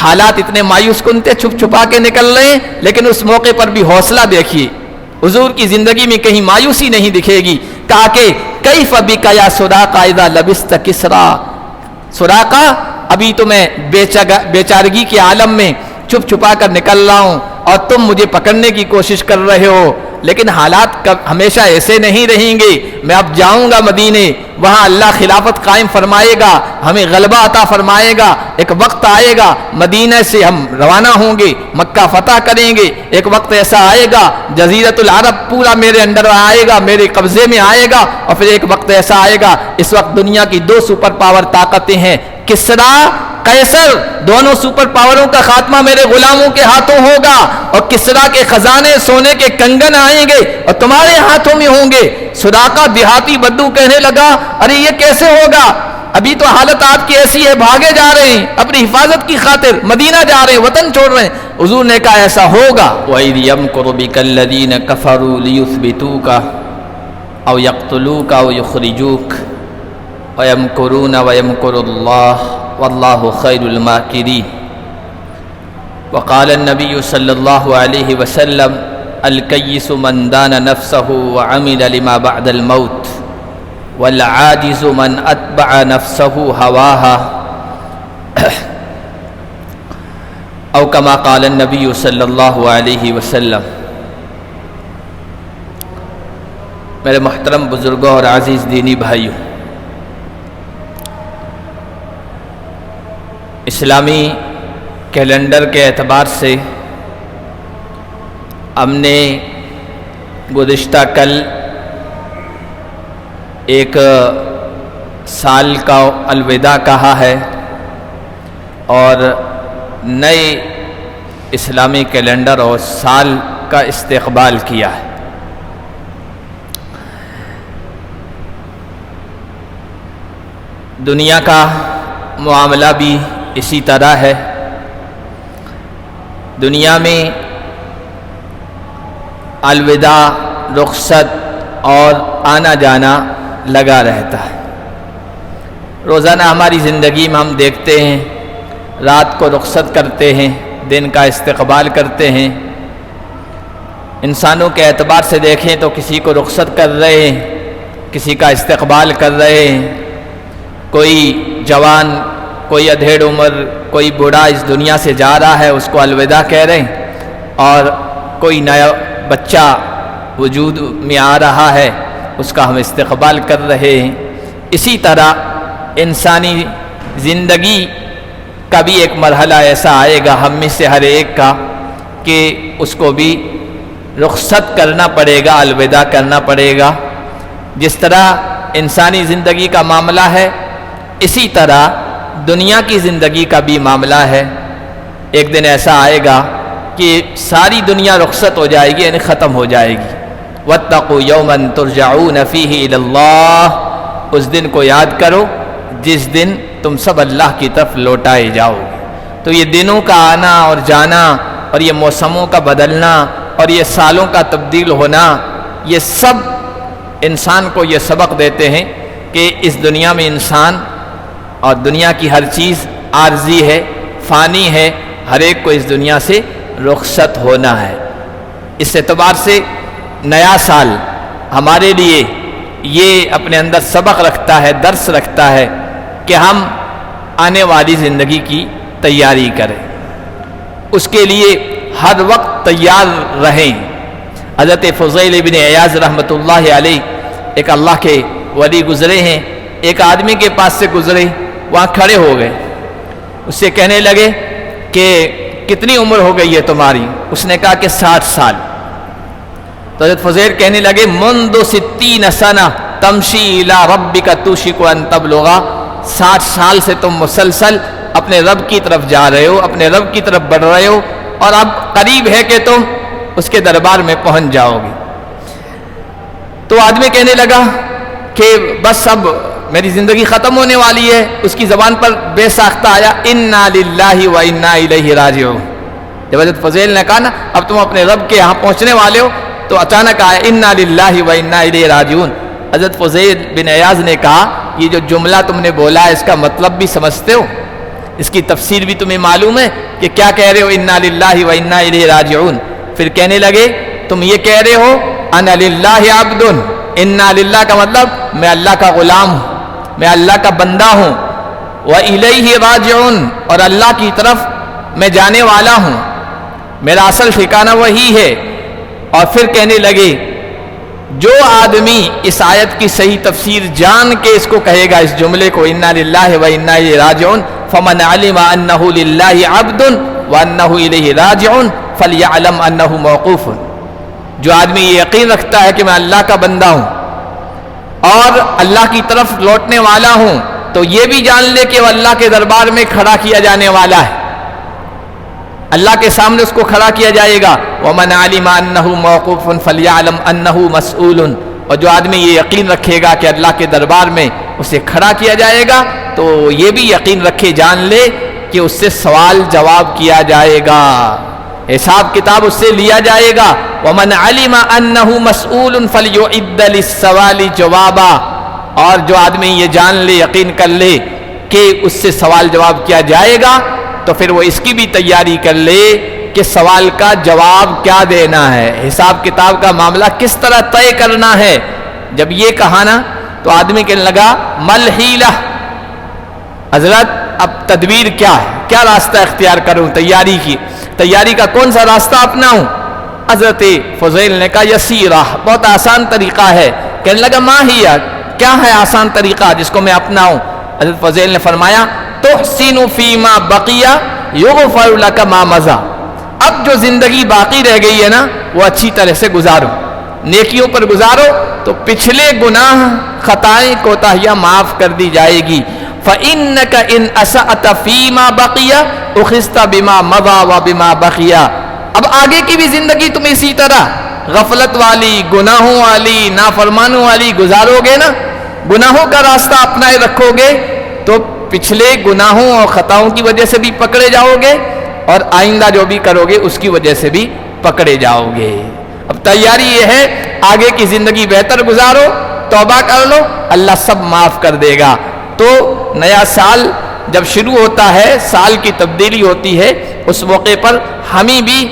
حالات اتنے مایوس کن تھے، چھپ چھپا کے نکل رہے ہیں، لیکن اس موقع پر بھی حوصلہ دیکھیے، حضور کی زندگی میں کہیں مایوسی نہیں دکھے گی. کہا کہ کیف بک یا سراقہ اذا لبست کسرا، سراقہ ابھی تو میں بیچارگی کے عالم میں چھپ چھپا کر نکل رہا ہوں اور تم مجھے پکڑنے کی کوشش کر رہے ہو، لیکن حالات ہمیشہ ایسے نہیں رہیں گے. میں اب جاؤں گا مدینے، وہاں اللہ خلافت قائم فرمائے گا، ہمیں غلبہ عطا فرمائے گا. ایک وقت آئے گا مدینہ سے ہم روانہ ہوں گے، مکہ فتح کریں گے. ایک وقت ایسا آئے گا جزیرۃ العرب پورا میرے انڈر آئے گا، میرے قبضے میں آئے گا. اور پھر ایک وقت ایسا آئے گا، اس وقت دنیا کی 2 سپر پاور طاقتیں ہیں، کسرا قیصر، دونوں سپر پاوروں کا خاتمہ میرے غلاموں کے ہاتھوں ہوگا. اور کسرا کے خزانے سونے کے کنگن آئیں گے اور تمہارے ہاتھوں میں ہوں گے. سراقہ دیہاتی بدو کہنے لگا ارے یہ کیسے ہوگا، ابھی تو حالت آپ کی ایسی ہے، بھاگے جا رہے ہیں اپنی حفاظت کی خاطر، مدینہ جا رہے ہیں، وطن چھوڑ رہے ہیں. حضور نے کہا ایسا ہوگا. وَإِذْ يَمْكُرُ بِكَ الَّذِينَ كَفَرُوا لِيُثْبِتُوكَ أَوْ يَقْتُلُوكَ أَوْ يُخْرِجُوكَ وَيَمْكُرُونَ وَيَمْكُرُ اللَّهُ وَاللَّهُ خَيْرُ الْمَاكِرِينَ. وقال النبي صلى الله عليه وسلم الكيس من دان نفسه وعمل لما بعد الموت والعاجز من أتبع نفسه هواها أو كما قال النبي صلى الله عليه وسلم. میرے محترم بزرگوں اور عزیز دینی بھائیوں، اسلامی کیلنڈر کے اعتبار سے ہم نے گزشتہ کل ایک سال کا الوداع کہا ہے اور نئے اسلامی کیلنڈر اور سال کا استقبال کیا ہے. دنیا کا معاملہ بھی اسی طرح ہے. دنیا میں الوداع، رخصت اور آنا جانا لگا رہتا ہے. روزانہ ہماری زندگی میں ہم دیکھتے ہیں رات کو رخصت کرتے ہیں، دن کا استقبال کرتے ہیں. انسانوں کے اعتبار سے دیکھیں تو کسی کو رخصت کر رہے ہیں، کسی کا استقبال کر رہے ہیں. کوئی جوان، کوئی ادھیڑ عمر، کوئی بوڑھا اس دنیا سے جا رہا ہے، اس کو الوداع کہہ رہے ہیں. اور کوئی نیا بچہ وجود میں آ رہا ہے، اس کا ہم استقبال کر رہے ہیں. اسی طرح انسانی زندگی کا بھی ایک مرحلہ ایسا آئے گا ہم میں سے ہر ایک کا کہ اس کو بھی رخصت کرنا پڑے گا، الوداع کرنا پڑے گا. جس طرح انسانی زندگی کا معاملہ ہے، اسی طرح دنیا کی زندگی کا بھی معاملہ ہے. ایک دن ایسا آئے گا کہ ساری دنیا رخصت ہو جائے گی، یعنی ختم ہو جائے گی. وَاتَّقُوا يَوْمًا تُرْجَعُونَ فِيهِ إِلَى اللَّهِ، اس دن کو یاد کرو جس دن تم سب اللہ کی طرف لوٹائے جاؤ گے. تو یہ دنوں کا آنا اور جانا اور یہ موسموں کا بدلنا اور یہ سالوں کا تبدیل ہونا، یہ سب انسان کو یہ سبق دیتے ہیں کہ اس دنیا میں انسان اور دنیا کی ہر چیز عارضی ہے، فانی ہے. ہر ایک کو اس دنیا سے رخصت ہونا ہے. اس اعتبار سے نیا سال ہمارے لیے یہ اپنے اندر سبق رکھتا ہے، درس رکھتا ہے کہ ہم آنے والی زندگی کی تیاری کریں، اس کے لیے ہر وقت تیار رہیں. حضرت فضیل بن عیاض رحمۃ اللہ علیہ ایک اللہ کے ولی گزرے ہیں. ایک آدمی کے پاس سے گزرے، وہاں کھڑے ہو گئے، اس سے کہنے لگے کہ کتنی عمر ہو گئی ہے تمہاری؟ اس نے کہا کہ 60 سال. تو حضرت فضیل کہنے لگے منذ 60 سنہ تمشی الی ربک توشک ان تبلغ، 60 سال سے تم مسلسل اپنے رب کی طرف جا رہے ہو، اپنے رب کی طرف بڑھ رہے ہو، اور اب قریب ہے کہ تم اس کے دربار میں پہنچ جاؤ گے. تو آدمی کہنے لگا کہ بس اب میری زندگی ختم ہونے والی ہے. اس کی زبان پر بے ساختہ آیا انا للہ و انا الیہ راجعون. جب حضرت فضیل نے کہا نا اب تم اپنے رب کے یہاں پہنچنے والے ہو، تو اچانک آیا انا للہ و انا الیہ راجعون. حضرت فضیل بن عیاض نے کہا یہ جو جملہ تم نے بولا ہے اس کا مطلب بھی سمجھتے ہو؟ اس کی تفسیر بھی تمہیں معلوم ہے کہ کیا کہہ رہے ہو انا للہ و انا الیہ راجعون. پھر کہنے لگے تم یہ کہہ رہے ہو انا للہ عبد، انا للہ کا مطلب میں اللہ کا غلام ہوں، میں اللہ کا بندہ ہوں، و الیہ راجعون اور اللہ کی طرف میں جانے والا ہوں، میرا اصل ٹھکانہ وہی ہے. اور پھر کہنے لگے جو آدمی اس آیت کی صحیح تفسیر جان کے اس کو کہے گا، اس جملے کو انا للہ و انا الیہ راجعون، فمن علم انہ للہ عبد وانہ الیہ راجعون فلیعلم انہ موقوف. جو آدمی یہ یقین رکھتا ہے کہ میں اللہ کا بندہ ہوں اور اللہ کی طرف لوٹنے والا ہوں، تو یہ بھی جان لے کہ وہ اللہ کے دربار میں کھڑا کیا جانے والا ہے، اللہ کے سامنے اس کو کھڑا کیا جائے گا. وَمَنْ عَلِمَ أَنَّهُ مَوْقُوفٌ فَلْيَعْلَمْ أَنَّهُ مَسْئُولٌ. اور جو آدمی یہ یقین رکھے گا کہ اللہ کے دربار میں اسے کھڑا کیا جائے گا، تو یہ بھی یقین رکھے، جان لے کہ اس سے سوال جواب کیا جائے گا، حساب کتاب اس سے لیا جائے گا. وَمَنْ عَلِمَ أَنَّهُ مَسْئُولٌ فَلْيُعِدَّ لِلسَّوَالِ جَوَابًا. اور جو آدمی یہ جان لے، یقین کر لے کہ اس سے سوال جواب کیا جائے گا، تو پھر وہ اس کی بھی تیاری کر لے کہ سوال کا جواب کیا دینا ہے، حساب کتاب کا معاملہ کس طرح طے کرنا ہے. جب یہ کہا نا تو آدمی کہنے لگا مل حیلہ، حضرت اب تدبیر کیا ہے، کیا راستہ اختیار کروں، تیاری کا کون سا راستہ اپناؤں. حضرت فضیل نے کہا یسیرہ، بہت آسان طریقہ ہے. کہنے لگا ما ہی، کیا ہے آسان طریقہ جس کو میں اپناؤں. حضرت فضیل نے فرمایا تحسن فیما بقیہ یغفر لک ما مضی. اب جو زندگی باقی رہ گئی ہے نا وہ اچھی طرح سے گزارو، نیکیوں پر گزارو، تو پچھلے گناہ، خطائیں، کوتاہیاں معاف کر دی جائے گی. فإنک ان اسأت فیما بقیہ اخذت بما مضی وبما بقیہ. اب آگے کی بھی زندگی تم اسی طرح غفلت والی، گناہوں والی، نافرمانوں والی گزارو گے نا، گناہوں کا راستہ اپنائے رکھو گے، تو پچھلے گناہوں اور خطاؤں کی وجہ سے بھی پکڑے جاؤ گے، اور آئندہ جو بھی کرو گے اس کی وجہ سے بھی پکڑے جاؤ گے. اب تیاری یہ ہے آگے کی زندگی بہتر گزارو، توبہ کر لو، اللہ سب معاف کر دے گا. تو نیا سال جب شروع ہوتا ہے، سال کی تبدیلی ہوتی ہے، اس موقع پر ہمیں بھی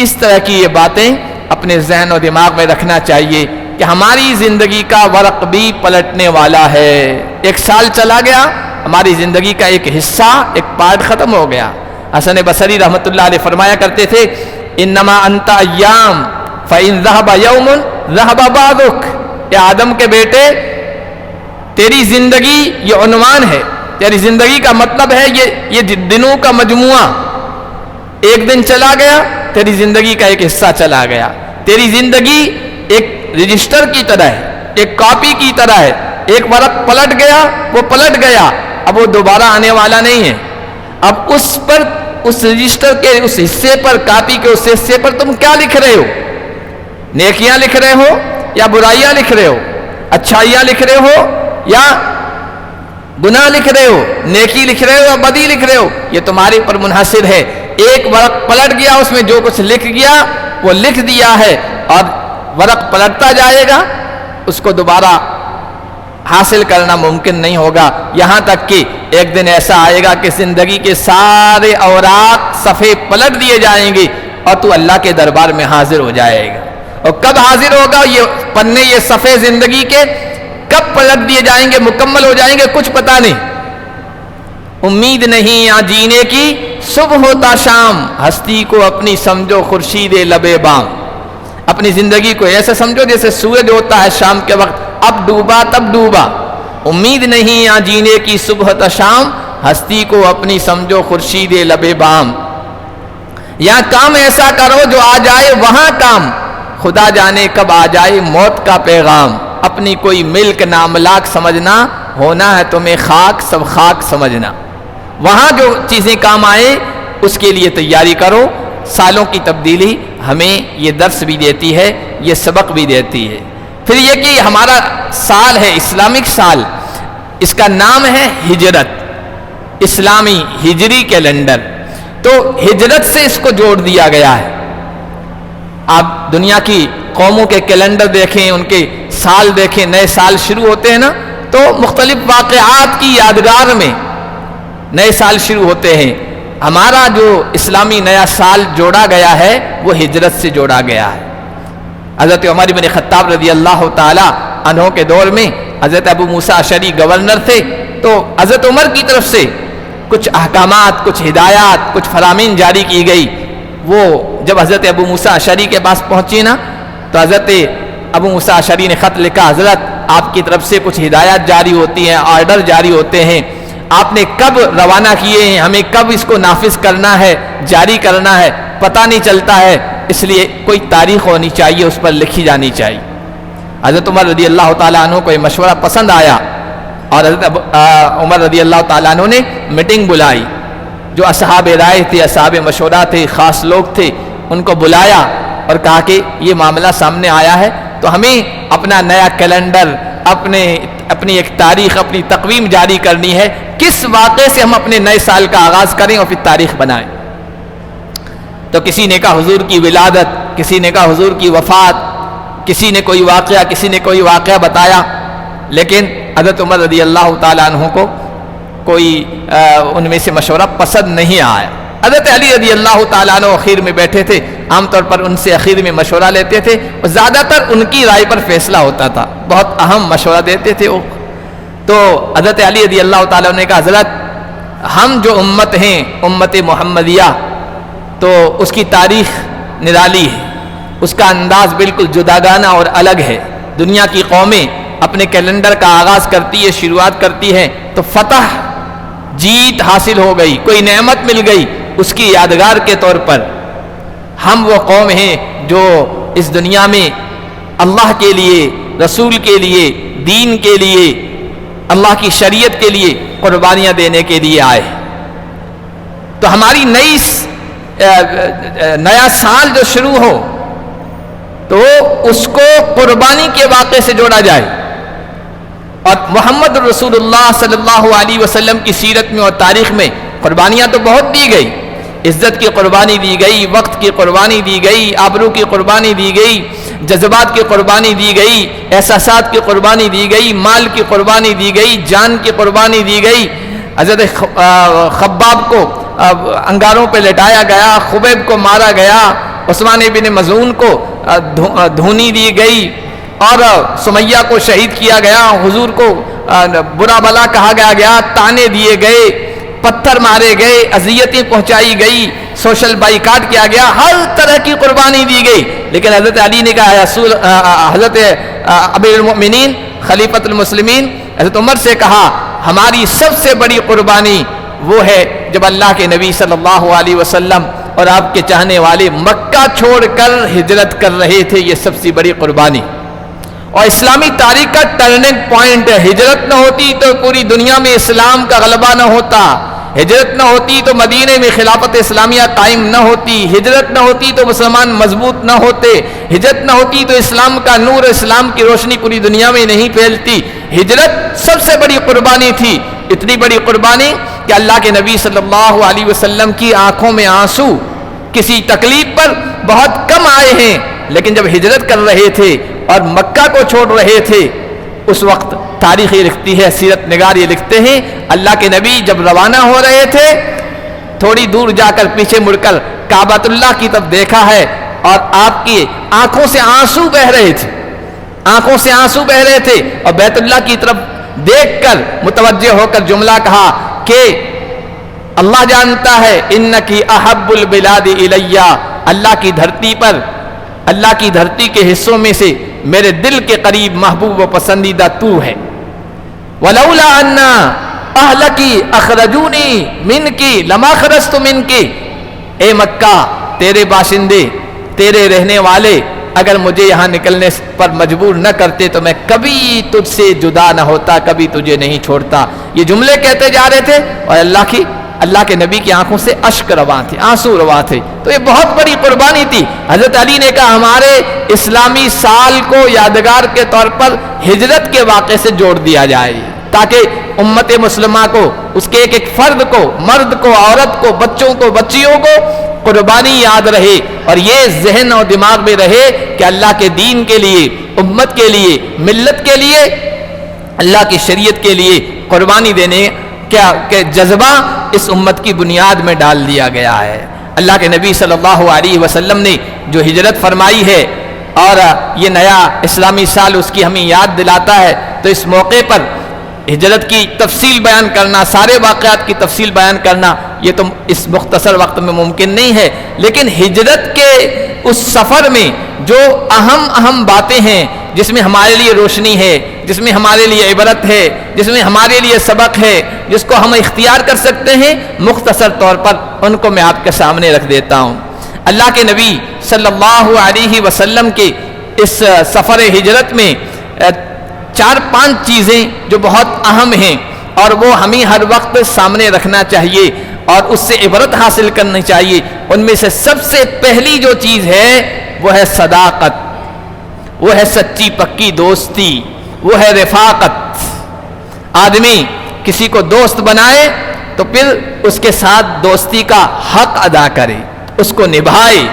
اس طرح کی یہ باتیں اپنے ذہن و دماغ میں رکھنا چاہیے کہ ہماری زندگی کا ورق بھی پلٹنے والا ہے. ایک سال چلا گیا، ہماری زندگی کا ایک حصہ، ایک پارٹ ختم ہو گیا. حسن بصری رحمۃ اللہ علیہ فرمایا کرتے تھے انما انت ایام فإن ذهب یوم ذهب بعضک. اے آدم کے بیٹے، تیری زندگی یہ عنوان ہے، تیری زندگی کا مطلب ہے یہ دنوں کا مجموعہ. ایک دن چلا گیا، تیری زندگی کا ایک حصہ چلا گیا. تیری زندگی ایک رجسٹر کی طرح ہے، ایک کاپی کی طرح ہے. ایک ورق پلٹ گیا، وہ پلٹ گیا، اب وہ دوبارہ آنے والا نہیں ہے. اب اس پر، اس رجسٹر کے اس حصے پر، کاپی کے اس حصے پر تم کیا لکھ رہے ہو؟ نیکیاں لکھ رہے ہو یا برائیاں لکھ رہے ہو؟ اچھائیاں لکھ رہے ہو یا گناہ لکھ رہے ہو؟ نیکی لکھ رہے ہو یا بدی لکھ رہے ہو؟ یہ تمہارے پر منحصر ہے. ایک ورق پلٹ گیا، اس میں جو کچھ لکھ گیا وہ لکھ دیا ہے، اور ورق پلٹتا جائے گا، اس کو دوبارہ حاصل کرنا ممکن نہیں ہوگا. یہاں تک کہ ایک دن ایسا آئے گا کہ زندگی کے سارے اوراق صفحے پلٹ دیے جائیں گے اور تو اللہ کے دربار میں حاضر ہو جائے گا. اور کب حاضر ہوگا یہ پنے، یہ صفحے زندگی کے کب پلٹ دیے جائیں گے، مکمل ہو جائیں گے، کچھ پتہ نہیں. امید نہیں یہاں جینے کی، صبح ہوتا شام، ہستی کو اپنی سمجھو خورشید لبے بام. اپنی زندگی کو ایسے سمجھو جیسے سورج ہوتا ہے شام کے وقت، اب ڈوبا تب ڈوبا. امید نہیں یہاں جینے کی صبح تا شام، ہستی کو اپنی سمجھو خورشید لبے بام. یا کام ایسا کرو جو آ جائے وہاں کام، خدا جانے کب آ جائے موت کا پیغام. اپنی کوئی ملک ناملاک سمجھنا، ہونا ہے تمہیں خاک سب خاک سمجھنا. وہاں جو چیزیں کام آئے اس کے لیے تیاری کرو. سالوں کی تبدیلی ہمیں یہ درس بھی دیتی ہے، یہ سبق بھی دیتی ہے. پھر یہ کہ ہمارا سال ہے اسلامک سال، اس کا نام ہے ہجرت، اسلامی ہجری کیلنڈر. تو ہجرت سے اس کو جوڑ دیا گیا ہے. آپ دنیا کی قوموں کے کیلنڈر دیکھیں، ان کے سال دیکھیں، نئے سال شروع ہوتے ہیں نا تو مختلف واقعات کی یادگار میں نئے سال شروع ہوتے ہیں. ہمارا جو اسلامی نیا سال جوڑا گیا ہے وہ ہجرت سے جوڑا گیا ہے. حضرت عمر بن خطاب رضی اللہ تعالی عنہ کے دور میں حضرت ابو موسیٰ اشعری گورنر تھے، تو حضرت عمر کی طرف سے کچھ احکامات، کچھ ہدایات، کچھ فرامین جاری کی گئی. وہ جب حضرت ابو موسیٰ اشعری کے پاس پہنچی نا، تو حضرت ابو موسیٰ اشعری نے خط لکھا، حضرت آپ کی طرف سے کچھ ہدایات جاری ہوتی ہیں، آرڈر جاری ہوتے ہیں، آپ نے کب روانہ کیے ہیں، ہمیں کب اس کو نافذ کرنا ہے، جاری کرنا ہے، پتہ نہیں چلتا ہے، اس لیے کوئی تاریخ ہونی چاہیے، اس پر لکھی جانی چاہیے. حضرت عمر رضی اللہ تعالیٰ عنہ کو یہ مشورہ پسند آیا، اور حضرت عمر رضی اللہ تعالیٰ عنہ نے میٹنگ بلائی. جو اصحاب رائے تھے، اصحاب مشورہ تھے، خاص لوگ تھے، ان کو بلایا اور کہا کہ یہ معاملہ سامنے آیا ہے، تو ہمیں اپنا نیا کیلنڈر، اپنی ایک تاریخ، اپنی تقویم جاری کرنی ہے. کس واقعے سے ہم اپنے نئے سال کا آغاز کریں اور پھر تاریخ بنائیں. تو کسی نے کہا حضور کی ولادت، کسی نے کہا حضور کی وفات، کسی نے کوئی واقعہ بتایا. لیکن حضرت عمر رضی اللہ تعالیٰ عنہ کو کوئی ان میں سے مشورہ پسند نہیں آیا. حضرت علی رضی اللہ تعالیٰ عنہ اخیر میں بیٹھے تھے، عام طور پر ان سے اخیر میں مشورہ لیتے تھے، اور زیادہ تر ان کی رائے پر فیصلہ ہوتا تھا، بہت اہم مشورہ دیتے تھے وہ. تو حضرت علی رضی اللہ تعالیٰ عنہ نے کہا، حضرت ہم جو امت ہیں، امت محمدیہ، تو اس کی تاریخ نرالی ہے، اس کا انداز بالکل جداگانہ اور الگ ہے. دنیا کی قومیں اپنے کیلنڈر کا آغاز کرتی ہے، شروعات کرتی ہے تو فتح، جیت حاصل ہو گئی، کوئی نعمت مل گئی، اس کی یادگار کے طور پر. ہم وہ قوم ہیں جو اس دنیا میں اللہ کے لیے، رسول کے لیے، دین کے لیے، اللہ کی شریعت کے لیے قربانیاں دینے کے لیے آئے. تو ہماری نیا سال جو شروع ہو تو اس کو قربانی کے واقعے سے جوڑا جائے. اور محمد رسول اللہ صلی اللہ علیہ وسلم کی سیرت میں اور تاریخ میں قربانیاں تو بہت دی گئی. عزت کی قربانی دی گئی، وقت کی قربانی دی گئی، آبرو کی قربانی دی گئی، جذبات کی قربانی دی گئی، احساسات کی قربانی دی گئی، مال کی قربانی دی گئی، جان کی قربانی دی گئی. حضرت خباب کو انگاروں پہ لٹایا گیا، خبیب کو مارا گیا، عثمان بن مظعون کو دھونی دی گئی، اور سمیہ کو شہید کیا گیا، حضور کو برا بلا کہا گیا، تانے دیے گئے، پتھر مارے گئے، اذیتیں پہنچائی گئی، سوشل بائیکاٹ کیا گیا، ہر طرح کی قربانی دی گئی. لیکن حضرت علی نے کہا، حضرت امیر المؤمنین خلیفۃ المسلمین حضرت عمر سے کہا، ہماری سب سے بڑی قربانی وہ ہے جب اللہ کے نبی صلی اللہ علیہ وسلم اور آپ کے چاہنے والے مکہ چھوڑ کر ہجرت کر رہے تھے، یہ سب سے بڑی قربانی اور اسلامی تاریخ کا ٹرننگ پوائنٹ ہے. ہجرت نہ ہوتی تو پوری دنیا میں اسلام کا غلبہ نہ ہوتا، ہجرت نہ ہوتی تو مدینے میں خلافت اسلامیہ قائم نہ ہوتی، ہجرت نہ ہوتی تو مسلمان مضبوط نہ ہوتے، ہجرت نہ ہوتی تو اسلام کا نور، اسلام کی روشنی پوری دنیا میں نہیں پھیلتی. ہجرت سب سے بڑی قربانی تھی، اتنی بڑی قربانی کہ اللہ کے نبی صلی اللہ علیہ وسلم کی آنکھوں میں آنسو کسی تکلیف پر بہت کم آئے ہیں. لیکن جب ہجرت کر رہے تھے اور مکہ کو چھوڑ رہے تھے، اس وقت تاریخ یہ لکھتی ہے، سیرت نگار یہ لکھتے ہیں، اللہ کے نبی جب روانہ ہو رہے تھے تھوڑی دور جا کر پیچھے مڑ کر کعبۃ اللہ کی طرف دیکھا ہے، اور آپ کی آنکھوں سے آنسو بہ رہے تھے، آنکھوں سے آنسو بہ رہے تھے، اور بیت اللہ کی طرف دیکھ کر متوجہ ہو کر جملہ کہا کہ اللہ جانتا ہے انکی احب البلاد الیہ، اللہ کی دھرتی پر، اللہ کی دھرتی کے حصوں میں سے میرے دل کے قریب محبوب و پسندیدہ تو ہے. ولولا ان اہلکی اخرجونی منکی لما خرجت منکی، اے مکہ تیرے باشندے، تیرے رہنے والے اگر مجھے یہاں نکلنے پر مجبور نہ کرتے تو میں کبھی تجھ سے جدا نہ ہوتا، کبھی تجھے نہیں چھوڑتا. یہ جملے کہتے جا رہے تھے اور اللہ کے نبی کی آنکھوں سے اشک رواں تھے، آنسو رواں تھے. تو یہ بہت بڑی قربانی تھی. حضرت علی نے کہا ہمارے اسلامی سال کو یادگار کے طور پر ہجرت کے واقعے سے جوڑ دیا جائے، تاکہ امت مسلمہ کو، اس کے ایک فرد کو، مرد کو، عورت کو، بچوں کو، بچیوں کو قربانی یاد رہے، اور یہ ذہن اور دماغ میں رہے کہ اللہ کے دین کے لیے، امت کے لیے، ملت کے لیے، اللہ کی شریعت کے لیے قربانی دینے کہ جذبہ اس امت کی بنیاد میں ڈال دیا گیا ہے۔ اللہ کے نبی صلی اللہ علیہ وسلم نے جو ہجرت فرمائی ہے اور یہ نیا اسلامی سال اس کی ہمیں یاد دلاتا ہے، تو اس موقع پر ہجرت کی تفصیل بیان کرنا، سارے واقعات کی تفصیل بیان کرنا یہ تو اس مختصر وقت میں ممکن نہیں ہے، لیکن ہجرت کے اس سفر میں جو اہم باتیں ہیں جس میں ہمارے لیے روشنی ہے، جس میں ہمارے لیے عبرت ہے، جس میں ہمارے لیے سبق ہے، جس کو ہم اختیار کر سکتے ہیں، مختصر طور پر ان کو میں آپ کے سامنے رکھ دیتا ہوں۔ اللہ کے نبی صلی اللہ علیہ وسلم کے اس سفر ہجرت میں 4-5 چیزیں جو بہت اہم ہیں اور وہ ہمیں ہر وقت سامنے رکھنا چاہیے اور اس سے عبرت حاصل کرنی چاہیے۔ ان میں سے سب سے پہلی جو چیز ہے وہ ہے صداقت، وہ ہے سچی پکی دوستی، وہ ہے رفاقت۔ آدمی کسی کو دوست بنائے تو پھر اس کے ساتھ دوستی کا حق ادا کرے، اس کو نبھائے،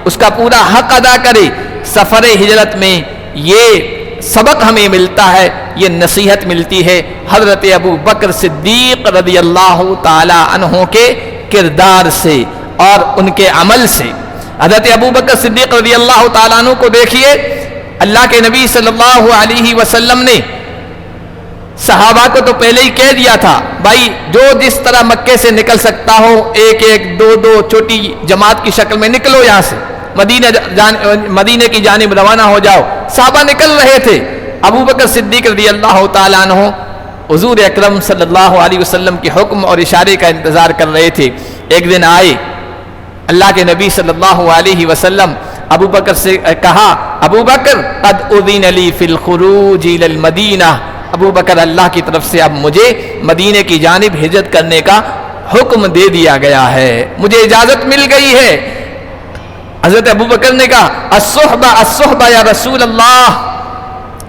اس کا پورا حق ادا کرے۔ سفر ہجرت میں یہ سبق ہمیں ملتا ہے، یہ نصیحت ملتی ہے حضرت ابو بکر صدیق رضی اللہ تعالی عنہ کے کردار سے اور ان کے عمل سے۔ حضرت ابو بکر صدیق رضی اللہ تعالیٰ عنہ کو دیکھیے، اللہ کے نبی صلی اللہ علیہ وسلم نے صحابہ کو تو پہلے ہی کہہ دیا تھا، بھائی جو جس طرح مکے سے نکل سکتا ہو، ایک دو چھوٹی جماعت کی شکل میں نکلو یہاں سے، مدینے کی جانب روانہ ہو جاؤ۔ صحابہ نکل رہے تھے، ابو بکر صدیق رضی اللہ تعالیٰ عنہ حضور اکرم صلی اللہ علیہ وسلم کے حکم اور اشارے کا انتظار کر رہے تھے۔ ایک دن آئے اللہ کے نبی صلی اللہ علیہ وسلم، ابو بکر سے کہا، ابو بکر قد اذن لی فی الخروج الی المدینہ، ابو بکر اللہ کی طرف سے اب مجھے مدینے کی جانب ہجرت کرنے کا حکم دے دیا گیا ہے، مجھے اجازت مل گئی ہے۔ حضرت ابو بکر نے کہا، الصحبہ الصحبہ یا رسول اللہ،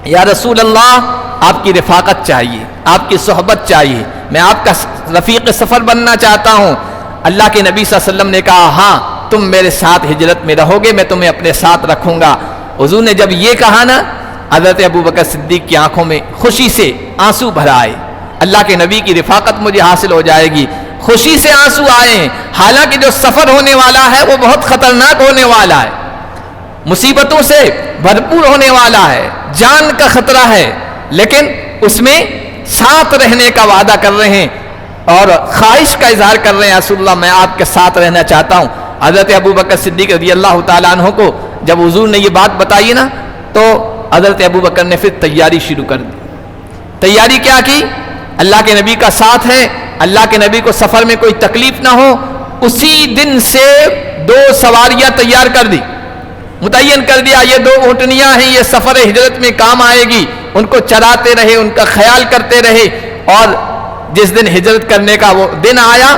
یا رسول اللہ آپ کی رفاقت چاہیے، آپ کی صحبت چاہیے، میں آپ کا رفیق سفر بننا چاہتا ہوں۔ اللہ کے نبی صلی اللہ علیہ وسلم نے کہا، ہاں تم میرے ساتھ ہجرت میں رہو گے، میں تمہیں اپنے ساتھ رکھوں گا۔ حضور نے جب یہ کہا نا، حضرت ابو بکر صدیق کی آنکھوں میں خوشی سے آنسو بھر آئے، اللہ کے نبی کی رفاقت مجھے حاصل ہو جائے گی، خوشی سے آنسو آئے ہیں۔ حالانکہ جو سفر ہونے والا ہے وہ بہت خطرناک ہونے والا ہے، مصیبتوں سے بھرپور ہونے والا ہے، جان کا خطرہ ہے، لیکن اس میں ساتھ رہنے کا وعدہ کر رہے ہیں اور خواہش کا اظہار کر رہے ہیں، رسول اللہ میں آپ کے ساتھ رہنا چاہتا ہوں۔ حضرت ابو بکر صدیق رضی اللہ تعالیٰ عنہ کو جب حضور نے یہ بات بتائی نا، تو حضرت ابو بکر نے پھر تیاری شروع کر دی۔ تیاری کیا کی؟ اللہ کے نبی کا ساتھ ہے، اللہ کے نبی کو سفر میں کوئی تکلیف نہ ہو، اسی دن سے 2 سواریاں تیار کر دی، متعین کر دیا، یہ 2 اونٹنیاں ہیں، یہ سفر ہجرت میں کام آئے گی، ان کو چراتے رہے، ان کا خیال کرتے رہے، اور جس دن ہجرت کرنے کا وہ دن آیا،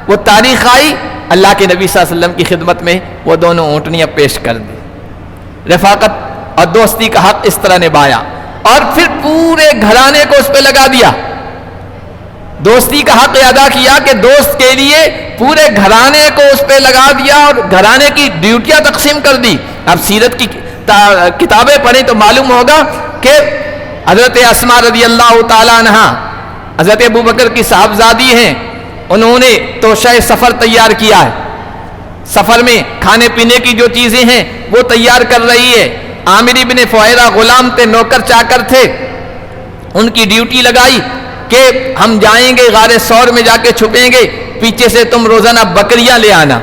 وہ تاریخ آئی، اللہ کے نبی صلی اللہ علیہ وسلم کی خدمت میں وہ دونوں اونٹنیاں پیش کر دی۔ رفاقت اور دوستی کا حق اس طرح نبھایا، اور پھر پورے گھرانے کو اس پہ لگا دیا، دوستی کا حق ادا کیا کہ دوست کے لیے پورے گھرانے کو اس پہ لگا دیا اور گھرانے کی ڈیوٹیاں تقسیم کر دی۔ اب سیرت کی کتابیں پڑھیں تو معلوم ہوگا کہ حضرت اسماء رضی اللہ تعالیٰ عنہ حضرت ابو بکر کی صاحبزادی ہیں، انہوں نے توشہ سفر تیار کیا ہے، سفر میں کھانے پینے کی جو چیزیں ہیں وہ تیار کر رہی ہے۔ عامر بن فہیرہ غلام تھے، نوکر چاکر تھے، ان کی ڈیوٹی لگائی کہ ہم جائیں گے غار ثور میں، جا کے چھپیں گے، پیچھے سے تم روزانہ بکریاں لے آنا،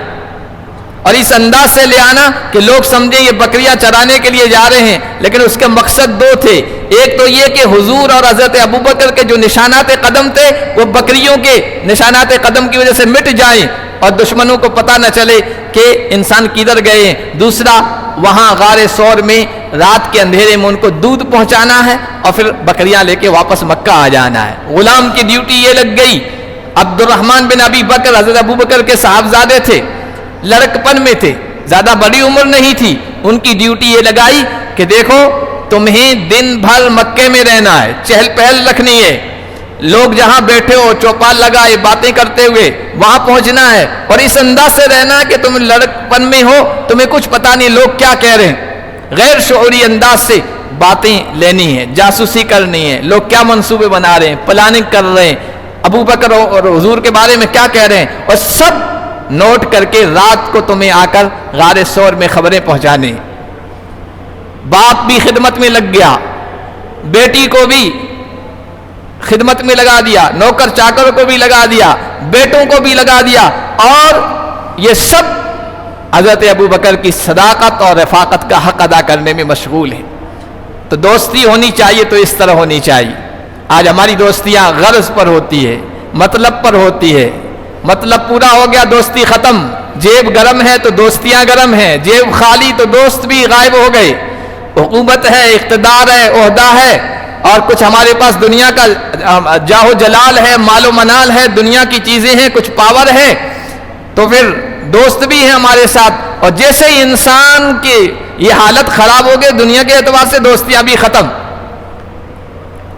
اور اس انداز سے لے آنا کہ لوگ سمجھیں یہ بکریاں چرانے کے لیے جا رہے ہیں، لیکن اس کے مقصد 2 تھے۔ ایک تو یہ کہ حضور اور حضرت ابوبکر کے جو نشانات قدم تھے وہ بکریوں کے نشانات قدم کی وجہ سے مٹ جائیں اور دشمنوں کو پتہ نہ چلے کہ انسان کدھر گئے ہیں۔ دوسرا، وہاں غار ثور میں رات کے اندھیرے میں ان کو دودھ پہنچانا ہے اور پھر بکریاں لے کے واپس مکہ آ جانا ہے۔ غلام کی ڈیوٹی یہ لگ گئی۔ عبد الرحمن بن ابی بکر حضرت ابوبکر کے صاحبزادے تھے، لڑکپن میں تھے، زیادہ بڑی عمر نہیں تھی، ان کی ڈیوٹی یہ لگائی کہ دیکھو تمہیں دن بھر مکے میں رہنا ہے، چہل پہل رکھنی ہے، لوگ جہاں بیٹھے ہو چوپال لگائے باتیں کرتے ہوئے وہاں پہنچنا ہے، اور اس انداز سے رہنا کہ تم لڑکپن میں ہو، تمہیں کچھ پتہ نہیں لوگ کیا کہہ رہے ہیں، غیر شعوری انداز سے باتیں لینی ہے، جاسوسی کرنی ہے، لوگ کیا منصوبے بنا رہے ہیں، پلاننگ کر رہے ہیں۔ ابو بکر اور حضور کے بارے میں کیا کہہ رہے ہیں، اور سب نوٹ کر کے رات کو تمہیں آ کر غار ثور میں خبریں پہنچانے۔ باپ بھی خدمت میں لگ گیا، بیٹی کو بھی خدمت میں لگا دیا، نوکر چاکر کو بھی لگا دیا، بیٹوں کو بھی لگا دیا، اور یہ سب حضرت ابو بکر کی صداقت اور رفاقت کا حق ادا کرنے میں مشغول ہیں۔ تو دوستی ہونی چاہیے تو اس طرح ہونی چاہیے۔ آج ہماری دوستیاں غرض پر ہوتی ہے، مطلب پر ہوتی ہے، مطلب پورا ہو گیا دوستی ختم، جیب گرم ہے تو دوستیاں گرم ہیں، جیب خالی تو دوست بھی غائب ہو گئے۔ حکومت ہے، اقتدار ہے، عہدہ ہے، اور کچھ ہمارے پاس دنیا کا جاہ و جلال ہے، مال و منال ہے، دنیا کی چیزیں ہیں، کچھ پاور ہے، تو پھر دوست بھی ہیں ہمارے ساتھ، اور جیسے ہی انسان کی یہ حالت خراب ہو گئی دنیا کے اعتبار سے دوستیاں بھی ختم۔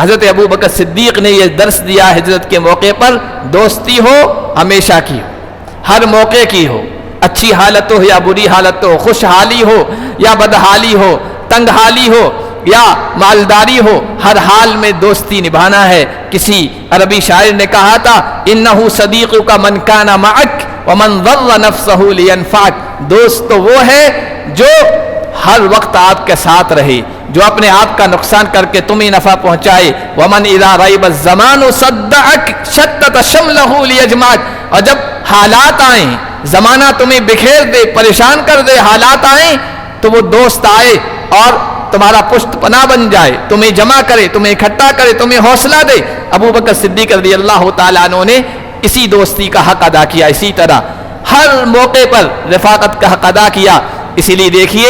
حضرت ابو بکر صدیق نے یہ درس دیا ہجرت کے موقع پر، دوستی ہو ہمیشہ کی ہو، ہر موقع کی ہو، اچھی حالت ہو یا بری حالت ہو، خوشحالی ہو یا بدحالی ہو، تنگ حالی ہو یا مالداری ہو، ہر حال میں دوستی نبھانا ہے۔ کسی عربی شاعر نے کہا تھا، انہو صدیقک من کان معک ومن ضر نفسہ لینفعک، دوست تو وہ ہے جو ہر وقت آپ کے ساتھ رہے، جو اپنے آپ کا نقصان کر کے تمہیں نفع پہنچائے۔ ومن اذا ریب الزمان صدعک شتت شملہ لیجمعک، اور جب حالات آئیں، زمانہ تمہیں بکھیر دے، پریشان کر دے، حالات آئیں تو وہ دوست آئے اور تمہارا پشت پناہ بن جائے، تمہیں جمع کرے، تمہیں اکٹھا کرے، تمہیں حوصلہ دے۔ ابو بکر صدیق رضی اللہ تعالیٰ عنہ نے اسی دوستی کا حق ادا کیا، اسی طرح ہر موقع پر رفاقت کا حق ادا کیا۔ اسی لیے دیکھیے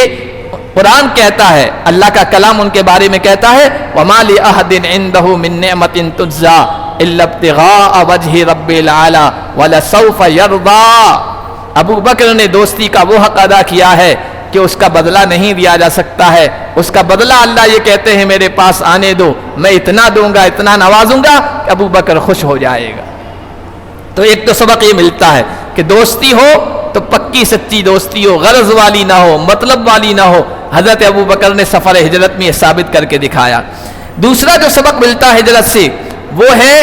قرآن کہتا ہے، اللہ کا کلام ان کے بارے میں کہتا ہے، وَمَا لِأَحَدٍ عِندَهُ مِن نِعْمَةٍ تُجْزَىٰ إِلَّا ابْتِغَاءَ وَجْهِ رَبِّ الْأَعْلَىٰ وَلَسَوْفَ يَرْضَىٰ۔ ابو بکر نے دوستی کا وہ حق ادا کیا ہے کہ اس کا بدلہ نہیں دیا جا سکتا ہے، اس کا بدلہ اللہ یہ کہتے ہیں میرے پاس آنے دو، میں اتنا دوں گا، اتنا نوازوں گا کہ ابو بکر خوش ہو جائے گا۔ تو ایک تو سبق یہ ملتا ہے کہ دوستی ہو تو پکی سچی دوستی ہو، غرض والی نہ ہو، مطلب والی نہ ہو۔ حضرت ابو بکر نے سفر ہجرت میں یہ ثابت کر کے دکھایا۔ دوسرا جو سبق ملتا ہے ہجرت سے وہ ہے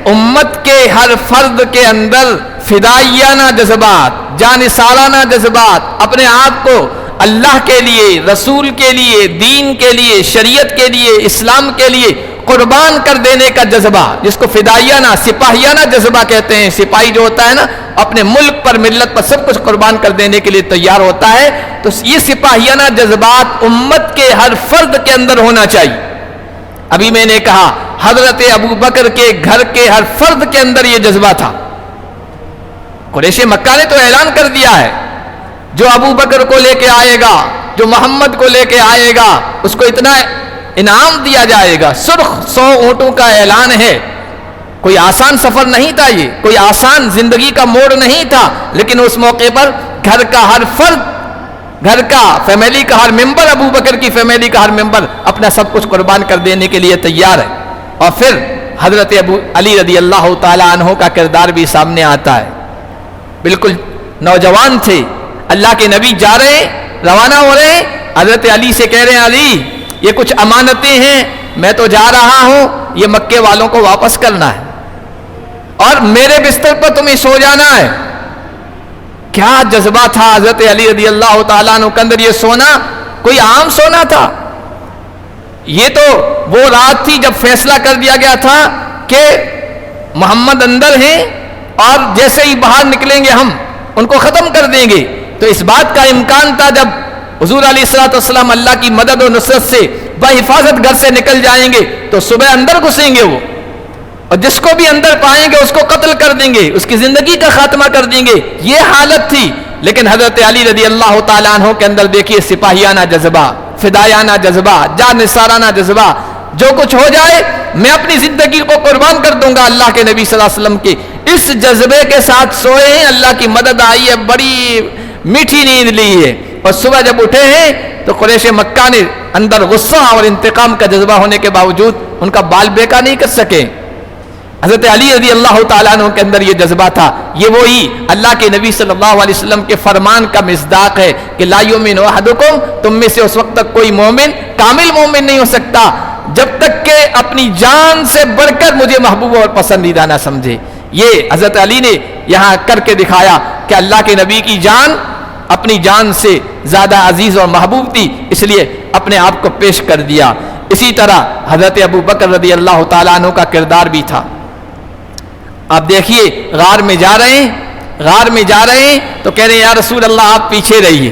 امت کے ہر فرد کے اندر فدائیانہ جذبات، جانثارانہ جذبات، اپنے آپ کو اللہ کے لیے، رسول کے لیے، دین کے لیے، شریعت کے لیے، اسلام کے لیے قربان کر دینے کا جذبہ، جس کو فدائیانہ، سپاہیانہ جذبہ کہتے ہیں۔ سپاہی جو ہوتا ہے نا، اپنے ملک پر، ملت پر سب کچھ قربان کر دینے کے لیے تیار ہوتا ہے، تو یہ سپاہیانہ جذبات امت کے ہر فرد کے اندر ہونا چاہیے۔ ابھی میں نے کہا حضرت ابو بکر کے گھر کے ہر فرد کے اندر یہ جذبہ تھا۔ قریش مکہ نے تو اعلان کر دیا ہے، جو ابو بکر کو لے کے آئے گا، جو محمد کو لے کے آئے گا، اس کو اتنا انعام دیا جائے گا۔ سرخ 100 اونٹوں کا اعلان ہے۔ کوئی آسان سفر نہیں تھا، یہ کوئی آسان زندگی کا موڑ نہیں تھا، لیکن اس موقع پر گھر کا ہر فرد، گھر کا، فیملی کا ہر ممبر، ابو بکر کی فیملی کا ہر ممبر اپنا سب کچھ قربان کر دینے کے لیے تیار ہے۔ اور پھر حضرت ابو علی رضی اللہ تعالی عنہ کا کردار بھی سامنے آتا ہے۔ بالکل نوجوان تھے، اللہ کے نبی جا رہے ہیں، روانہ ہو رہے ہیں، حضرت علی سے کہہ رہے ہیں، علی یہ کچھ امانتیں ہیں، میں تو جا رہا ہوں، یہ مکے والوں کو واپس کرنا ہے اور میرے بستر پر تمہیں سو جانا ہے۔ کیا جذبہ تھا حضرت علی رضی اللہ تعالیٰ عنہ کے اندر! یہ سونا کوئی عام سونا تھا، یہ تو وہ رات تھی جب فیصلہ کر دیا گیا تھا کہ محمد اندر ہیں اور جیسے ہی باہر نکلیں گے ہم ان کو ختم کر دیں گے۔ تو اس بات کا امکان تھا جب حضور علیہ الصلوۃ والسلام اللہ کی مدد و نصرت سے بحفاظت گھر سے نکل جائیں گے تو صبح اندر گھسیں گے وہ، اور جس کو بھی اندر پائیں گے اس کو قتل کر دیں گے، اس کی زندگی کا خاتمہ کر دیں گے، یہ حالت تھی۔ لیکن حضرت علی رضی اللہ تعالیٰ عنہ کے اندر دیکھیے سپاہیانہ جذبہ، فدائیانہ جذبہ، جانثارانہ جذبہ، جو کچھ ہو جائے میں اپنی زندگی کو قربان کر دوں گا اللہ کے نبی صلی اللہ علیہ وسلم کے اس جذبے کے ساتھ سوئے ہیں۔ اللہ کی مدد آئی ہے، بڑی میٹھی نیند لی ہے، اور صبح جب اٹھے ہیں تو قریش مکہ نے اندر غصہ اور انتقام کا جذبہ ہونے کے باوجود ان کا بال بیکا نہیں کر سکے۔ حضرت علی رضی اللہ تعالیٰ عنہ کے اندر یہ جذبہ تھا۔ یہ وہی اللہ کے نبی صلی اللہ علیہ وسلم کے فرمان کا مصداق ہے کہ لا یؤمن احدکم، تم میں سے اس وقت تک کوئی مومن، کامل مومن نہیں ہو سکتا جب تک کہ اپنی جان سے بڑھ کر مجھے محبوب اور پسندیدہ نہ سمجھے. یہ حضرت علی نے یہاں کر کے دکھایا کہ اللہ کے نبی کی جان اپنی جان سے زیادہ عزیز اور محبوب تھی، اس لیے اپنے آپ کو پیش کر دیا. اسی طرح حضرت ابو بکر رضی اللہ تعالیٰ عنہ کا کردار بھی تھا. آپ دیکھیے غار میں جا رہے ہیں تو کہہ رہے ہیں یا رسول اللہ آپ پیچھے رہیے.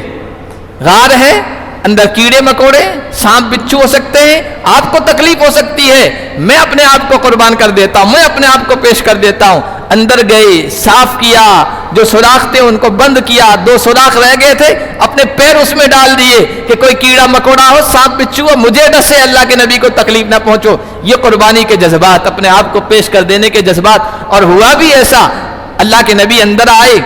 غار ہے، اندر کیڑے مکوڑے سانپ بچھو ہو سکتے ہیں، آپ کو تکلیف ہو سکتی ہے، میں اپنے آپ کو قربان کر دیتا ہوں، میں اپنے آپ کو پیش کر دیتا ہوں. اندر گئے، صاف کیا، جو سوراخ تھے ان کو بند کیا، 2 سوراخ رہ گئے تھے اپنے پیر اس میں ڈال دیے کہ کوئی کیڑا مکوڑا ہو، سانپ بچھو ہو، مجھے ڈسے، اللہ کے نبی کو تکلیف نہ پہنچو. یہ قربانی کے جذبات، اپنے آپ کو پیش کر دینے کے جذبات. اور ہوا بھی ایسا، اللہ کے نبی اندر آئے،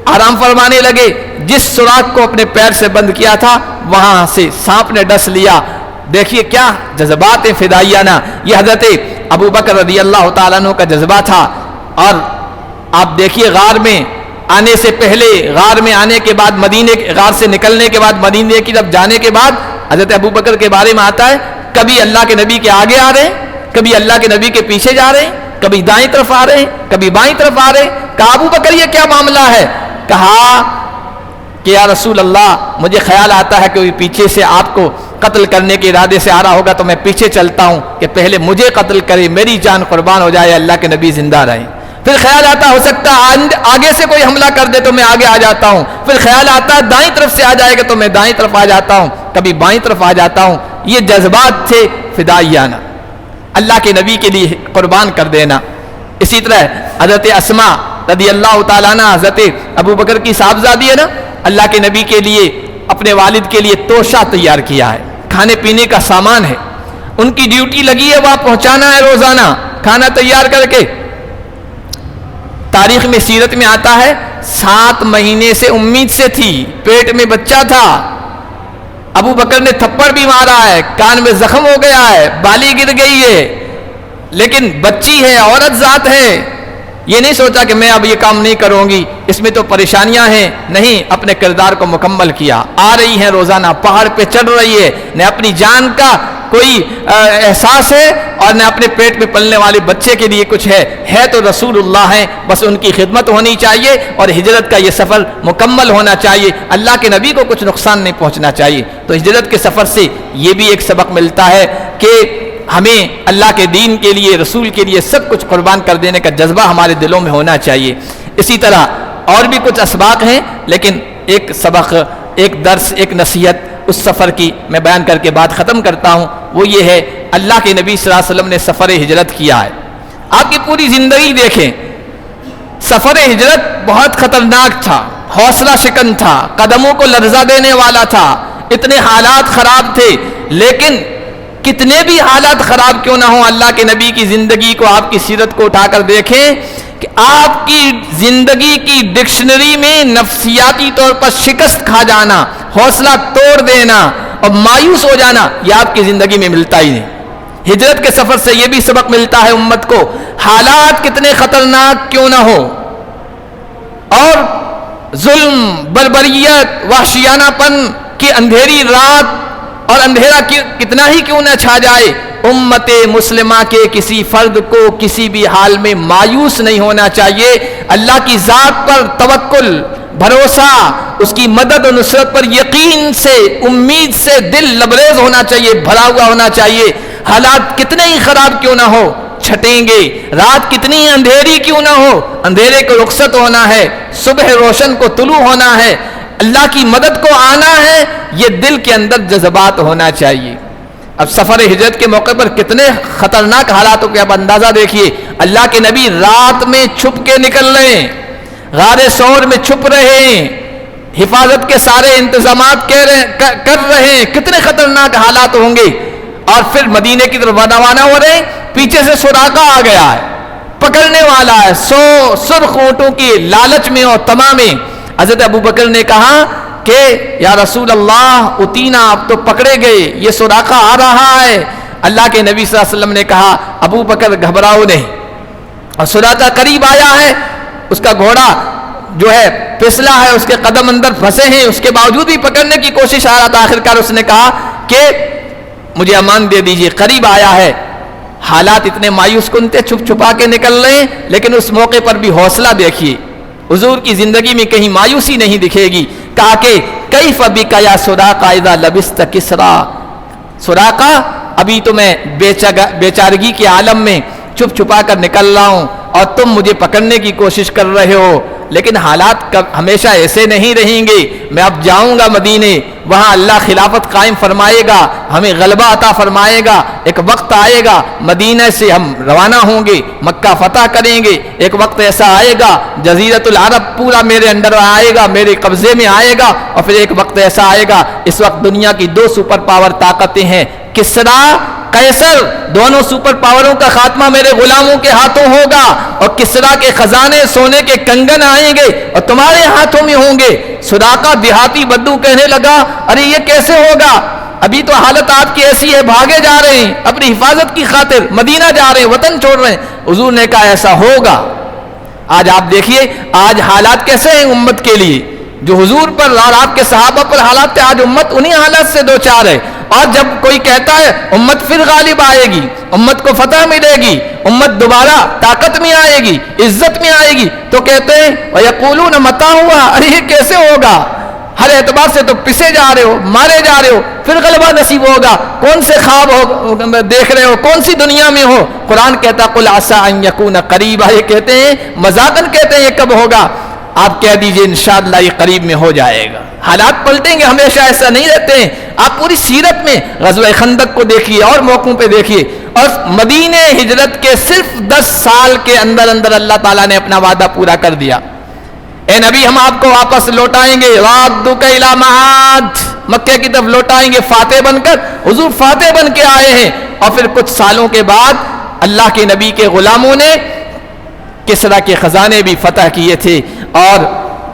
آرام فرمانے لگے، جس سوراخ کو اپنے پیر سے بند کیا تھا وہاں سے سانپ نے ڈس لیا. دیکھیے کیا جذبات فدائیانہ. یہ حضرت ابو بکر رضی اللہ تعالیٰ عنہ کا جذبہ تھا. اور آپ دیکھیے غار میں آنے سے پہلے، غار میں آنے کے بعد، غار سے نکلنے کے بعد مدینے کی طرف جانے کے بعد حضرت ابو بکر کے بارے میں آتا ہے کبھی اللہ کے نبی کے آگے آ رہے ہیں، کبھی اللہ کے نبی کے پیچھے جا رہے ہیں، کبھی دائیں طرف آ رہے ہیں، کبھی بائیں طرف آ رہے ہیں. کہا ابو بکر یہ کیا معاملہ ہے؟ کہا کہ یا رسول اللہ مجھے خیال آتا ہے کہ پیچھے سے آپ کو قتل کرنے کے ارادے سے آ رہا ہوگا تو میں پیچھے چلتا ہوں کہ پہلے مجھے قتل کرے، میری جان قربان ہو جائے، اللہ کے نبی زندہ رہے. پھر خیال آتا ہو سکتا آگے سے کوئی حملہ کر دے تو میں آگے آ جاتا ہوں. پھر خیال آتا ہے دائیں طرف سے آ جائے گا تو میں دائیں طرف آ جاتا ہوں، کبھی بائیں طرف آ جاتا ہوں. یہ جذبات تھے فدائیانہ، اللہ کے نبی کے لیے قربان کر دینا. اسی طرح حضرت اسماء رضی اللہ تعالیٰ عنہ حضرت ابو بکر کی صاحبزادی ہے نا، اللہ کے نبی کے لیے اپنے والد کے لیے توشہ تیار کیا ہے، کھانے پینے کا سامان ہے. ان کی ڈیوٹی لگی ہے وہاں پہنچانا ہے روزانہ کھانا تیار کر کے. تاریخ میں سیرت میں آتا ہے 7 مہینے سے امید سے تھی، پیٹ میں بچہ تھا. ابو بکر نے تھپڑ بھی مارا ہے، کان میں زخم ہو گیا ہے، بالی گر گئی ہے، لیکن بچی ہے، عورت ذات ہے. یہ نہیں سوچا کہ میں اب یہ کام نہیں کروں گی، اس میں تو پریشانیاں ہیں. نہیں، اپنے کردار کو مکمل کیا. آ رہی ہیں روزانہ، پہاڑ پہ چڑھ رہی ہے، نہ اپنی جان کا کوئی احساس ہے اور نہ اپنے پیٹ میں پلنے والے بچے کے لیے کچھ ہے تو رسول اللہ ہیں. بس ان کی خدمت ہونی چاہیے اور ہجرت کا یہ سفر مکمل ہونا چاہیے، اللہ کے نبی کو کچھ نقصان نہیں پہنچنا چاہیے. تو ہجرت کے سفر سے یہ بھی ایک سبق ملتا ہے کہ ہمیں اللہ کے دین کے لیے، رسول کے لیے سب کچھ قربان کر دینے کا جذبہ ہمارے دلوں میں ہونا چاہیے. اسی طرح اور بھی کچھ اسباق ہیں، لیکن ایک سبق، ایک درس، ایک نصیحت اس سفر کی میں بیان کر کے بات ختم کرتا ہوں. وہ یہ ہے اللہ کے نبی صلی اللہ علیہ وسلم نے سفر ہجرت کیا ہے. آپ کی پوری زندگی دیکھیں، سفر ہجرت بہت خطرناک تھا، حوصلہ شکن تھا، قدموں کو لرزہ دینے والا تھا. اتنے حالات خراب تھے، لیکن کتنے بھی حالات خراب کیوں نہ ہوں، اللہ کے نبی کی زندگی کو، آپ کی سیرت کو اٹھا کر دیکھیں کہ آپ کی زندگی کی ڈکشنری میں نفسیاتی طور پر شکست کھا جانا، حوصلہ توڑ دینا اور مایوس ہو جانا، یہ آپ کی زندگی میں ملتا ہی نہیں. ہجرت کے سفر سے یہ بھی سبق ملتا ہے امت کو، حالات کتنے خطرناک کیوں نہ ہو اور ظلم، بربریت، وحشیانہ پن کی اندھیری رات اور اندھیرا کتنا ہی کیوں نہ چھا جائے، امت مسلمہ کے کسی فرد کو کسی بھی حال میں مایوس نہیں ہونا چاہیے. اللہ کی ذات پر توکل، بھروسہ، اس کی مدد و نصرت پر یقین سے، امید سے دل لبریز ہونا چاہیے، بھرا ہوا ہونا چاہیے. حالات کتنے ہی خراب کیوں نہ ہو چھٹیں گے، رات کتنی ہی اندھیری کیوں نہ ہو اندھیرے کو رخصت ہونا ہے، صبح روشن کو طلوع ہونا ہے، اللہ کی مدد کو آنا ہے. یہ دل کے اندر جذبات ہونا چاہیے. اب سفر ہجرت کے موقع پر کتنے خطرناک حالاتوں کے اب اندازہ دیکھیے. اللہ کے نبی رات میں چھپ کے نکل رہے ہیں، غار ثور میں چھپ رہے ہیں، حفاظت کے سارے انتظامات کر رہے ہیں. کتنے خطرناک حالات ہوں گے. اور پھر مدینے کی طرف روانہ ہو رہے ہیں، پیچھے سے سراقہ آ گیا ہے، پکڑنے والا ہے. 100 سرخ اونٹوں کی لالچ میں اور تما میں حضرت ابو بکر نے کہا کہ یا رسول اللہ اتینا، آپ تو پکڑے گئے، یہ سراقہ آ رہا ہے. اللہ کے نبی صلی اللہ علیہ وسلم نے کہا ابو بکر گھبراؤ نہیں. اور سراقہ قریب آیا ہے، اس کا گھوڑا جو ہے پسلا ہے، اس کے قدم اندر پھنسے ہیں، اس کے باوجود بھی پکڑنے کی کوشش آ رہا تھا. آخرکار اس نے کہا کہ مجھے امان دے دیجئے، قریب آیا ہے۔ حالات اتنے مایوس کن تھے، چھپ چھپا کے نکل رہے ہیں، لیکن اس موقع پر بھی حوصلہ دیکھیے، حضور کی زندگی میں کہیں مایوسی نہیں دکھے گی۔ کہا کہ کیف بک یا سراقہ اذا لبست کسرا، سراقہ ابھی تو میں بیچارگی کے عالم میں چھپ چھپا کر نکل رہا ہوں اور تم مجھے پکڑنے کی کوشش کر رہے ہو، لیکن حالات ہمیشہ ایسے نہیں رہیں گے۔ میں اب جاؤں گا مدینے، وہاں اللہ خلافت قائم فرمائے گا، ہمیں غلبہ عطا فرمائے گا، ایک وقت آئے گا مدینہ سے ہم روانہ ہوں گے، مکہ فتح کریں گے، ایک وقت ایسا آئے گا جزیرۃ العرب پورا میرے انڈر آئے گا، میرے قبضے میں آئے گا، اور پھر ایک وقت ایسا آئے گا، اس وقت دنیا کی 2 سپر پاور طاقتیں ہیں، کسرا قیصر، دونوں سپر پاوروں کا خاتمہ میرے غلاموں کے ہاتھوں ہوگا، اور کسرا کے خزانے سونے کے کنگن آئیں گے اور تمہارے ہاتھوں میں ہوں گے۔ سراقہ دیہاتی بدو کہنے لگا ارے یہ کیسے ہوگا، ابھی تو حالت آپ کی ایسی ہے، بھاگے جا رہے ہیں اپنی حفاظت کی خاطر، مدینہ جا رہے ہیں، وطن چھوڑ رہے ہیں۔ حضور نے کہا ایسا ہوگا۔ آج آپ دیکھیے آج حالات کیسے ہیں امت کے لیے، جو حضور پر اور آپ کے صحابہ پر حالات تھے، آج امت انہی حالات سے دوچار ہے۔ اور جب کوئی کہتا ہے امت پھر غالب آئے گی، امت کو فتح ملے گی، امت دوبارہ طاقت میں آئے گی، عزت میں آئے گی، تو کہتے ہیں وَيَقُولُونَ مَتَىٰ ہُوَ، ارے یہ کیسے ہوگا، ہر اعتبار سے تو پسے جا رہے ہو، مارے جا رہے ہو، پھر غلبہ نصیب ہوگا، کون سے خواب ہو دیکھ رہے ہو، کون سی دنیا میں ہو۔ قرآن کہتا قُلْ عَسَىٰ أَن يَكُونَ قَرِيبًا، یہ کہتے ہیں مذاقاً کہتے ہیں یہ کب ہوگا، آپ کہہ دیجئے انشاءاللہ یہ قریب میں ہو جائے گا۔ حالات پلٹیں گے، ہمیشہ ایسا نہیں رہتے ہیں۔ آپ پوری سیرت میں غزوہ خندق کو دیکھیے اور موقعوں پہ دیکھیے، اور مدینہ ہجرت کے صرف 10 سال کے اندر اندر اللہ تعالیٰ نے اپنا وعدہ پورا کر دیا۔ اے نبی ہم آپ کو واپس لوٹائیں گے، رَادُّكَ إِلَىٰ مَعَادٍ، مکہ کی طرف لوٹائیں گے فاتح بن کر۔ حضور فاتح بن کے آئے ہیں، اور پھر کچھ سالوں کے بعد اللہ کے نبی کے غلاموں نے کسرا کے خزانے بھی فتح کیے تھے، اور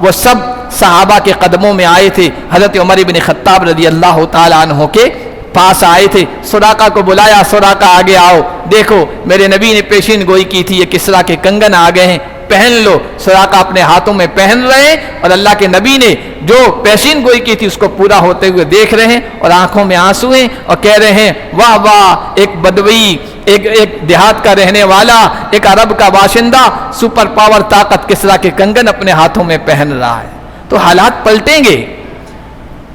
وہ سب صحابہ کے قدموں میں آئے تھے۔ حضرت عمر بن خطاب رضی اللہ تعالیٰ عنہ کے پاس آئے تھے، سراقہ کو بلایا، سراقہ آگے آؤ، دیکھو میرے نبی نے پیشین گوئی کی تھی، یہ کسرا کے کنگن آ گئے ہیں، پہن لو۔ سراقہ اپنے ہاتھوں میں پہن رہے ہیں، اور اللہ کے نبی نے جو پیشین گوئی کی تھی اس کو پورا ہوتے ہوئے دیکھ رہے ہیں، اور آنکھوں میں آنسو ہیں، اور کہہ رہے ہیں واہ واہ، ایک بدوی، ایک دیہات کا رہنے والا، ایک عرب کا باشندہ، سپر پاور طاقت کسرا کے کنگن اپنے ہاتھوں میں پہن رہا ہے۔ تو حالات پلٹیں گے،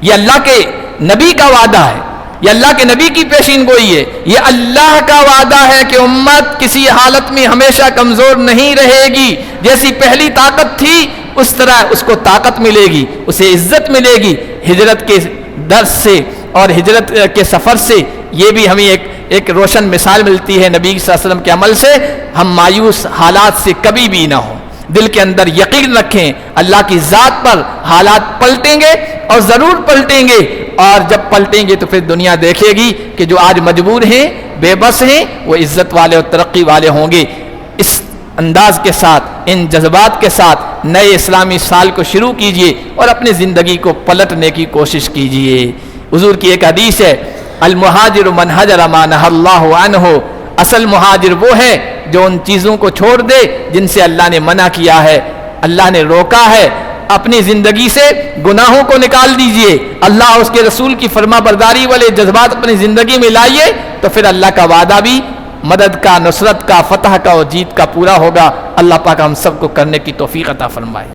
یہ اللہ کے نبی کا وعدہ ہے، یہ اللہ کے نبی کی پیشین گوئی ہے، یہ اللہ کا وعدہ ہے کہ امت کسی حالت میں ہمیشہ کمزور نہیں رہے گی، جیسی پہلی طاقت تھی اس طرح اس کو طاقت ملے گی، اسے عزت ملے گی۔ ہجرت کے درس سے اور ہجرت کے سفر سے یہ بھی ہمیں ایک روشن مثال ملتی ہے نبی صلی اللہ علیہ وسلم کے عمل سے، ہم مایوس حالات سے کبھی بھی نہ ہوں، دل کے اندر یقین رکھیں اللہ کی ذات پر، حالات پلٹیں گے اور ضرور پلٹیں گے، اور جب پلٹیں گے تو پھر دنیا دیکھے گی کہ جو آج مجبور ہیں، بے بس ہیں، وہ عزت والے اور ترقی والے ہوں گے۔ اس انداز کے ساتھ، ان جذبات کے ساتھ نئے اسلامی سال کو شروع کیجئے اور اپنی زندگی کو پلٹنے کی کوشش کیجئے۔ حضور کی ایک حدیث ہے المہاجر من حجر ما نہی اللہ عنہ، اصل مہاجر وہ ہے جو ان چیزوں کو چھوڑ دے جن سے اللہ نے منع کیا ہے، اللہ نے روکا ہے۔ اپنی زندگی سے گناہوں کو نکال دیجئے، اللہ اس کے رسول کی فرما برداری والے جذبات اپنی زندگی میں لائیے، تو پھر اللہ کا وعدہ بھی مدد کا، نصرت کا، فتح کا اور جیت کا پورا ہوگا۔ اللہ پاک ہم سب کو کرنے کی توفیق عطا فرمائے۔